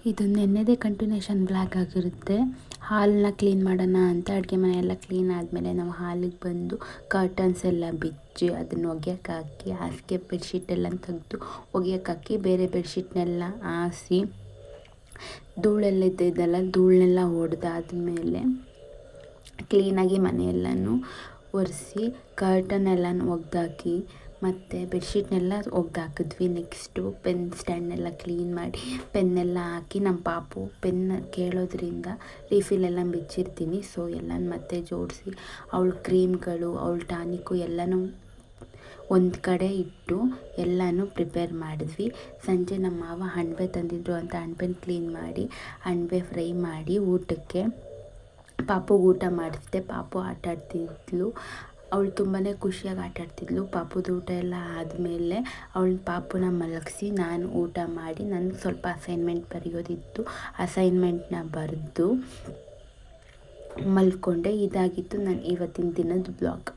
ಇದು ನೆನ್ನೆದೇ continuation blog ಆಗಿರುತ್ತೆ. ಹಾಲನ್ನ ಕ್ಲೀನ್ ಮಾಡೋಣ ಅಂತ ಅಡುಗೆ ಮನೆ ಎಲ್ಲ ಕ್ಲೀನ್ ಆದಮೇಲೆ ನಾವು ಹಾಲಿಗೆ ಬಂದು ಕರ್ಟನ್ಸ್ ಎಲ್ಲ ಬಿಚ್ಚಿ ಅದನ್ನು ಒಗೆಯೋಕೆ ಹಾಕಿ ಹಾಸಿಗೆ ಬೆಡ್ಶೀಟ್ ಎಲ್ಲ ತೆಗೆದು ಒಗೆಯೋಕೆ ಹಾಕಿ ಬೇರೆ ಬೆಡ್ಶೀಟ್ನೆಲ್ಲ ಹಾಸಿ ಧೂಳೆಲ್ಲ ಇದ್ದಿದ್ದೆಲ್ಲ ಧೂಳನ್ನೆಲ್ಲ ಹೊಡೆದಾದ್ಮೇಲೆ ಕ್ಲೀನಾಗಿ ಮನೆಯೆಲ್ಲನೂ ಒರೆಸಿ ಕರ್ಟನ್ ಎಲ್ಲನೂ ಒಗೆದಾಕಿ ಮತ್ತು ಬೆಡ್ಶೀಟ್ನೆಲ್ಲ ಒಗೆದಾಕಿದ್ವಿ. ನೆಕ್ಸ್ಟು ಪೆನ್ ಸ್ಟ್ಯಾಂಡ್ನೆಲ್ಲ ಕ್ಲೀನ್ ಮಾಡಿ ಪೆನ್ನೆಲ್ಲ ಹಾಕಿ ನಮ್ಮ ಪಾಪು ಪೆನ್ ಕೇಳೋದ್ರಿಂದ ರೀಫಿಲೆಲ್ಲ ಬಿಚ್ಚಿರ್ತೀನಿ. ಸೊ ಎಲ್ಲನೂ ಮತ್ತೆ ಜೋಡಿಸಿ ಅವಳ ಕ್ರೀಮ್ಗಳು ಅವಳ ಟಾನಿಕ್ಕು ಎಲ್ಲನೂ ಒಂದು ಕಡೆ ಇಟ್ಟು ಎಲ್ಲನೂ ಪ್ರಿಪೇರ್ ಮಾಡಿದ್ವಿ. ಸಂಜೆ ನಮ್ಮ ಮಾವ ಅಣಬೆ ತಂದಿದ್ರು ಅಂತ ಅಣಬೆನ ಕ್ಲೀನ್ ಮಾಡಿ ಅಣಬೆ ಫ್ರೈ ಮಾಡಿ ಊಟಕ್ಕೆ ಪಾಪುಗೆ ಊಟ ಮಾಡಿಸಿದೆ. ಪಾಪು ಆಟ ಆಡ್ತಿದ್ಲು. ಅವಳು ತುಂಬಾ ಖುಷಿಯಾಗಿ ಆಟಾಡ್ತಿದ್ಲು. ಪಾಪುದು ಊಟ ಎಲ್ಲ ಆದಮೇಲೆ ಪಾಪುನ ಮಲಗಿಸಿ ನಾನು ಊಟ ಮಾಡಿ ನನಗೆ ಸ್ವಲ್ಪ ಅಸೈನ್ಮೆಂಟ್ ಬರೆಯೋದಿತ್ತು. ಅಸೈನ್ಮೆಂಟ್ನ ಬರೆದು ಮಲ್ಕೊಂಡೆ. ಇದಾಗಿತ್ತು ನಾನು ಇವತ್ತಿನ ದಿನದ ಬ್ಲಾಗ್.